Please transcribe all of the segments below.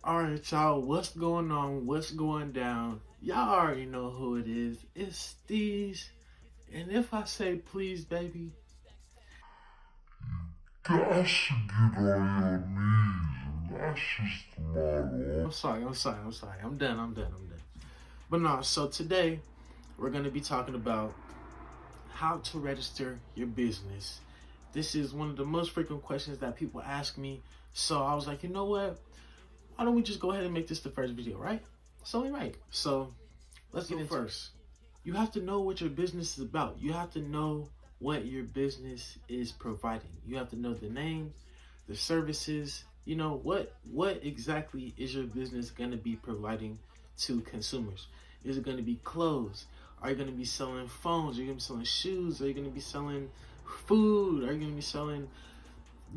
Alright, y'all, what's going on? What's going down? Y'all already know who it is. It's Steez. And if I say please, baby, Got to get on your knees, and that's just the motto. I'm done. But no, so today we're going to be talking about how to register your business. This is one of the most frequent questions that people ask me. So I was like, you know what? Why don't we just go ahead and make this the first video, right? So let's get into first. You have to know what your business is about. You have to know what your business is providing. You have to know the name, the services, you know, what exactly is your business going to be providing to consumers? Is it going to be clothes? Are you going to be selling phones? Are you going to be selling shoes? Are you going to be selling food? Are you going to be selling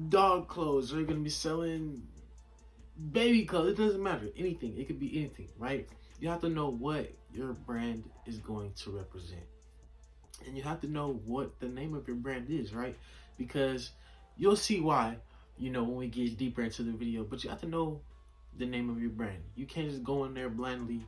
dog clothes? Are you going to be selling baby clothes? It doesn't matter. Anything. It could be anything, right? You have to know what your brand is going to represent. And you have to know what the name of your brand is, right? Because you'll see why, you know, when we get deeper into the video. But you have to know the name of your brand. You can't just go in there blindly,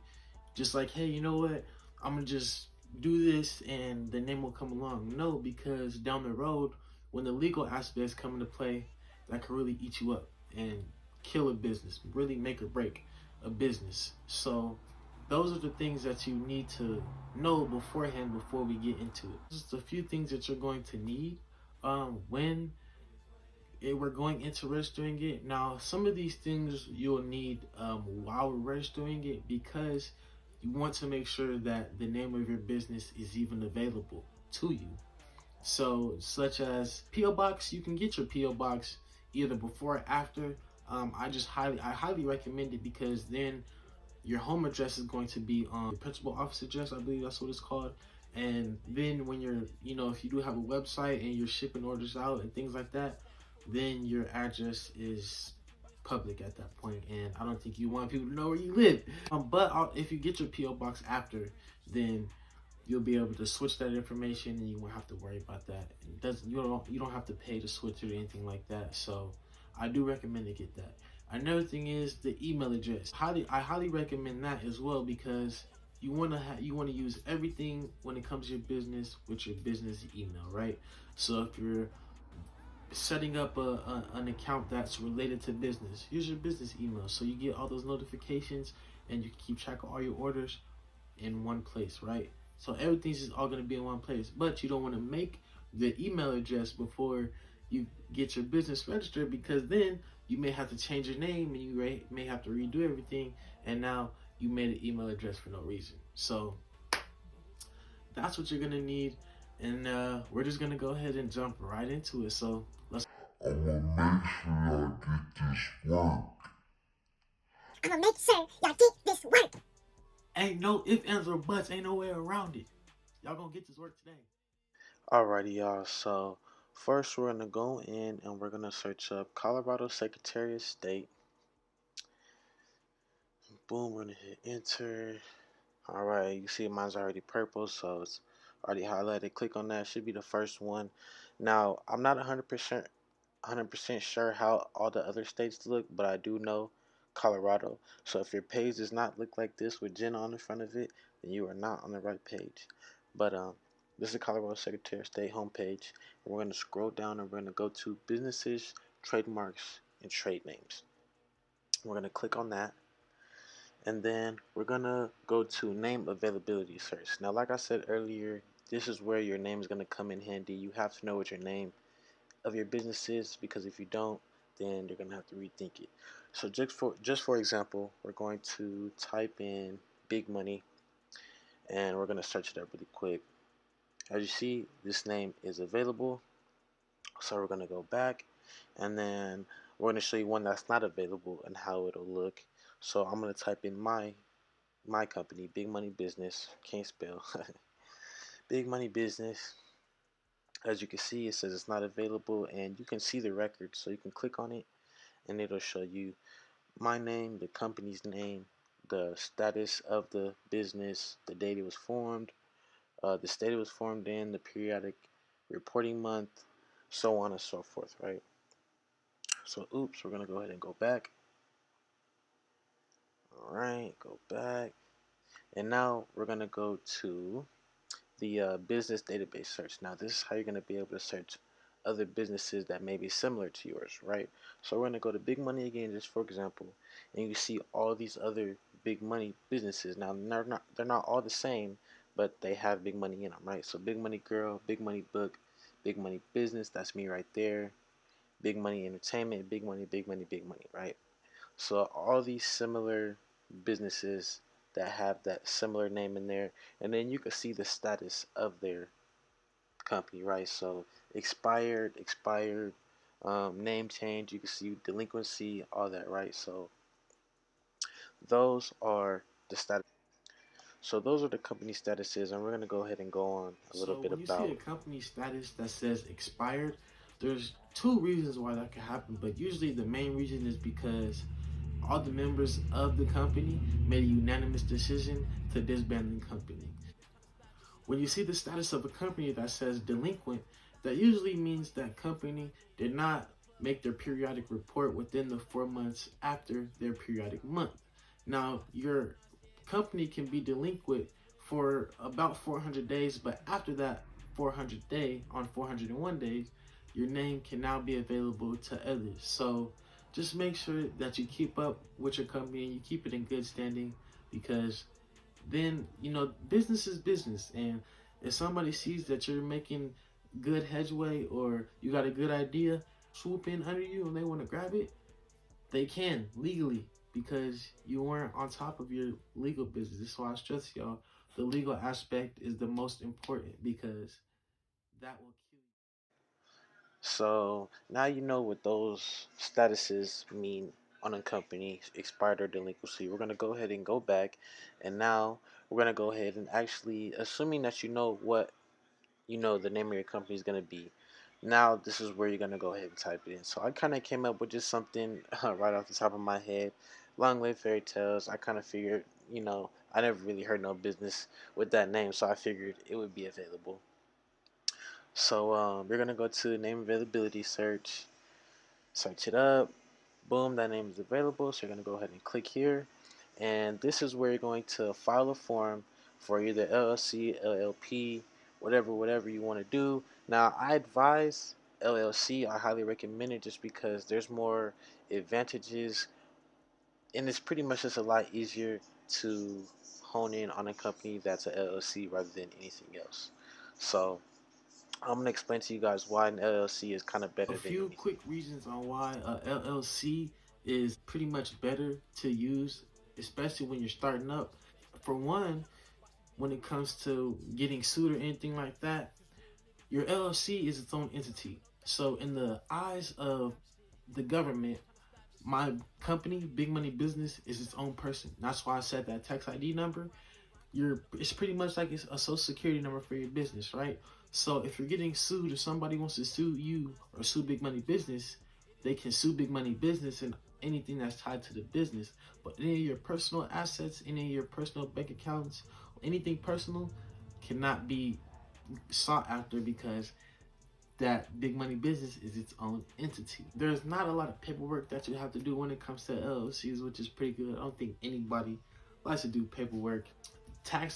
just like, hey, you know what? I'm going to just do this and the name will come along. No, because down the road, when the legal aspects come into play, that can really eat you up and kill a business, really make or break a business. So those are the things that you need to know beforehand before we get into it. Just a few things that you're going to need when we're going into registering it. Now, some of these things you'll need while we're registering it, because you want to make sure that the name of your business is even available to you. So, such as P.O. Box, you can get your P.O. Box either before or after. I highly recommend it, because then your home address is going to be on the principal office address, I believe that's what it's called. And then when you're, you know, if you do have a website and you're shipping orders out and things like that, then your address is public at that point, and I don't think you want people to know where you live. But if you get your P.O. box after, then you'll be able to switch that information, and you won't have to worry about that. You don't have to pay to switch it or anything like that. So I do recommend to get that. Another thing is the email address. I highly recommend that as well, because you want to use everything when it comes to your business with your business email, right? So if you're setting up an account that's related to business, here's your business email, so you get all those notifications and you can keep track of all your orders in one place, right? So everything's just all going to be in one place. But you don't want to make the email address before you get your business registered, because then you may have to change your name and you may have to redo everything, and now you made an email address for no reason. So that's what you're going to need. And we're just going to go ahead and jump right into it. So let's. I'm gonna make sure y'all get this work. I'm gonna make sure y'all get this work. Ain't no ifs, ands, or buts. Ain't no way around it. Y'all gonna get this work today. Alrighty, y'all. So first, we're gonna go in and we're gonna search up Colorado Secretary of State. Boom, we're gonna hit enter. Alright, you see mine's already purple, so it's already highlighted. Click on that. Should be the first one. Now, I'm not 100% sure how all the other states look, but I do know Colorado. So if your page does not look like this with Jen on the front of it, then you are not on the right page. But this is the Colorado Secretary of State homepage. And we're going to scroll down and we're going to go to businesses, trademarks, and trade names. We're going to click on that. And then we're going to go to name availability search. Now, like I said earlier, this is where your name is going to come in handy. You have to know what your name of your business is, because if you don't, then you're going to have to rethink it. So just for example, we're going to type in big money and we're going to search it up really quick. As you see, this name is available. So we're going to go back, and then we're going to show you one that's not available and how it'll look. So I'm going to type in my company, Big Money Business. Can't spell. Big Money Business. As you can see, it says it's not available, and you can see the record. So you can click on it, and it'll show you my name, the company's name, the status of the business, the date it was formed, the state it was formed in, the periodic reporting month, so on and so forth, right? So, oops, we're going to go ahead and go back. All right, go back. And now we're going to go to the business database search. Now, this is how you're going to be able to search other businesses that may be similar to yours, right? So we're going to go to Big Money again, just for example, and you see all these other big money businesses. Now, they're not all the same, but they have big money in them, right? So Big Money Girl, Big Money Book, Big Money Business, that's me right there. Big Money Entertainment, Big Money, Big Money, Big Money, right? So all these similar businesses that have that similar name in there, and then you can see the status of their company, right? So expired, name change. You can see delinquency, all that, right? So those are the status. So those are the company statuses, and we're gonna go ahead and go on a little So bit when you see a about. company status that says expired, there's two reasons why that could happen, but usually the main reason is because all the members of the company made a unanimous decision to disband the company. When you see the status of a company that says delinquent, that usually means that company did not make their periodic report within the 4 months after their periodic month. Now, your company can be delinquent for about 400 days, but after that 400 day, on 401 days, your name can now be available to others. So just make sure that you keep up with your company and you keep it in good standing, because then business is business, and if somebody sees that you're making good headway or you got a good idea, swoop in under you and they want to grab it, they can legally, because you weren't on top of your legal business. That's why I stress y'all, the legal aspect is the most important, because that will kill you. So now you know what those statuses mean on a company, expired or delinquency. We're gonna go ahead and go back, and now we're gonna go ahead and actually, assuming that you know what the name of your company is gonna be. Now this is where you're gonna go ahead and type it in. So I kind of came up with just something right off the top of my head. Long live fairy tales. I kind of figured, I never really heard no business with that name, so I figured it would be available. So we're gonna go to name availability search, search it up, boom, that name is available. So you're gonna go ahead and click here, and this is where you're going to file a form for either LLC, LLP, whatever you want to do. Now I advise LLC. I highly recommend it just because there's more advantages, and it's pretty much just a lot easier to hone in on a company that's a LLC rather than anything else. So I'm gonna explain to you guys why an LLC is kind of A better than few anything. quick reasons on why a LLC is pretty much better to use, especially when you're starting up. For one, when it comes to getting sued or anything like that, your LLC is its own entity. So, in the eyes of the government, my company, Big Money Business, is its own person. That's why I said that tax ID number. It's pretty much like it's a social security number for your business, right? So if you're getting sued, or somebody wants to sue you or sue Big Money Business, they can sue Big Money Business and anything that's tied to the business. But any of your personal assets, any of your personal bank accounts, anything personal cannot be sought after, because that Big Money Business is its own entity. There's not a lot of paperwork that you have to do when it comes to LLCs, which is pretty good. I don't think anybody likes to do paperwork.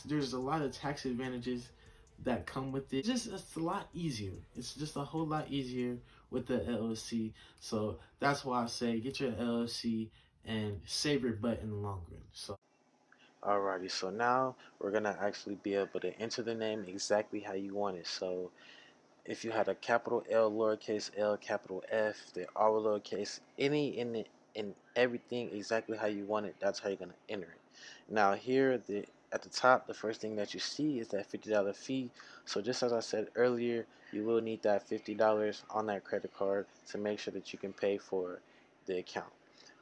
There's a lot of tax advantages that come with it. It's a lot easier. It's just a whole lot easier with the LLC. So that's why I say get your LLC and save your butt in the long run. So Alrighty, so now we're gonna actually be able to enter the name exactly how you want it. So if you had a capital L, lowercase L, capital F, the R lowercase, any in it, in everything exactly how you want it, that's how you're gonna enter it. Now here, at the top, the first thing that you see is that $50 fee. So just as I said earlier, you will need that $50 on that credit card to make sure that you can pay for the account.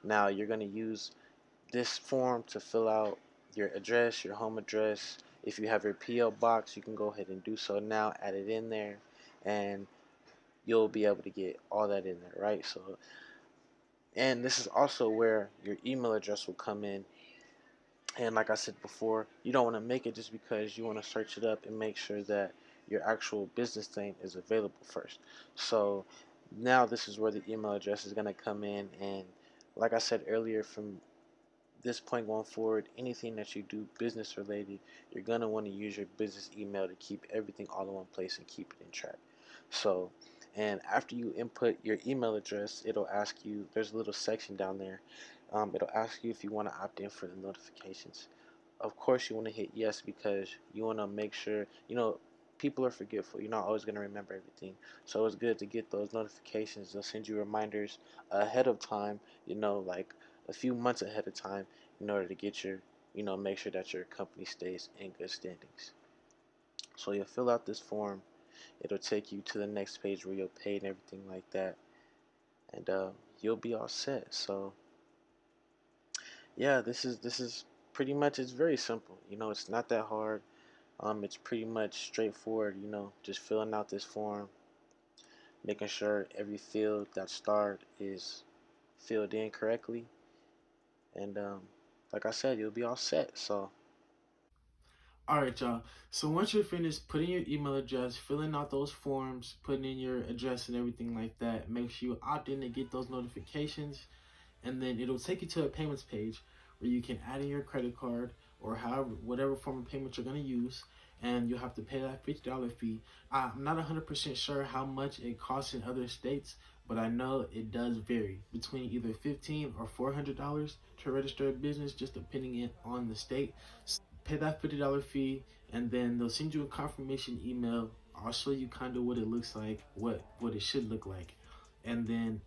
Now you're gonna use this form to fill out your address, your home address. If you have your PO box, you can go ahead and do so now, add it in there. and you'll be able to get all that in there, right? So, and this is also where your email address will come in. And like I said before, you don't want to make it just because you want to search it up and make sure that your actual business name is available first. So now this is where the email address is going to come in. And like I said earlier, from this point going forward, anything that you do business related, you're going to want to use your business email to keep everything all in one place and keep it in track. So, and after you input your email address, it'll ask you, there's a little section down there. It'll ask you if you want to opt in for the notifications. Of course, you want to hit yes because you want to make sure, people are forgetful. You're not always going to remember everything. So it's good to get those notifications. They'll send you reminders ahead of time, like a few months ahead of time in order to get make sure that your company stays in good standings. So you'll fill out this form. It'll take you to the next page where you'll pay and everything like that. And you'll be all set. So yeah, this is pretty much, it's very simple. It's not that hard. It's pretty much straightforward. Just filling out this form, making sure every field that's starred is filled in correctly, and like I said, you'll be all set. So All right, y'all. So once you're finished putting your email address, filling out those forms, putting in your address and everything like that, make sure you opt in to get those notifications, and then it'll take you to a payments page where you can add in your credit card or however whatever form of payment you're gonna use, and you have to pay that $50 fee. I'm not 100% sure how much it costs in other states, but I know it does vary between either $15 or $400 to register a business, just depending on the state. Pay that $50 fee, and then they'll send you a confirmation email. I'll show you kind of what it looks like, what it should look like, and then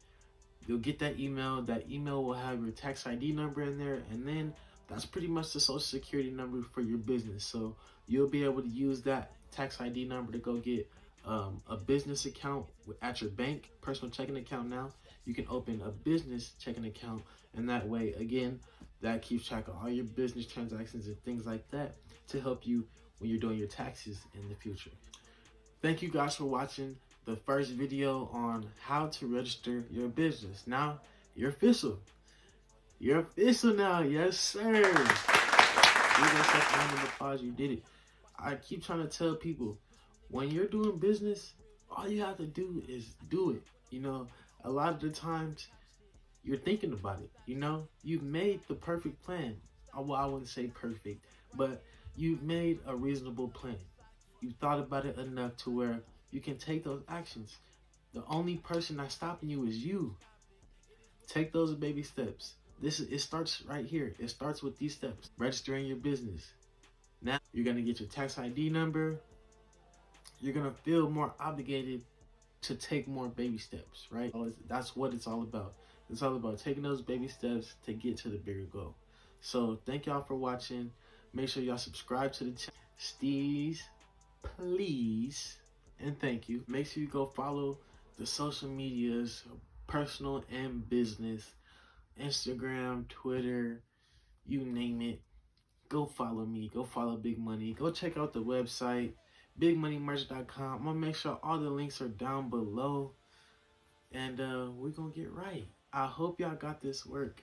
you'll get that email. That email will have your tax ID number in there, and then that's pretty much the social security number for your business. So you'll be able to use that tax ID number to go get a business account at your bank, personal checking account. Now you can open a business checking account, and that way, again, that keeps track of all your business transactions and things like that to help you when you're doing your taxes in the future. Thank you guys for watching the first video on how to register your business. Now, you're official. You're official now. Yes, sir. Give yourself a round of applause. You did it. I keep trying to tell people, when you're doing business, all you have to do is do it. A lot of the times you're thinking about it. You've made the perfect plan. Well, I wouldn't say perfect, but you've made a reasonable plan. You thought about it enough to where you can take those actions. The only person that's stopping you is you. Take those baby steps. It starts right here. It starts with these steps. Registering your business. Now you're gonna get your tax ID number. You're gonna feel more obligated to take more baby steps, right? That's what it's all about. It's all about taking those baby steps to get to the bigger goal. So thank y'all for watching. Make sure y'all subscribe to the channel. Steez, please, and thank you. Make sure you go follow the social medias, personal and business, Instagram, Twitter, you name it. Go follow me. Go follow Big Money. Go check out the website, bigmoneymerch.com. I'm going to make sure all the links are down below. And we're going to get right. I hope y'all got this work.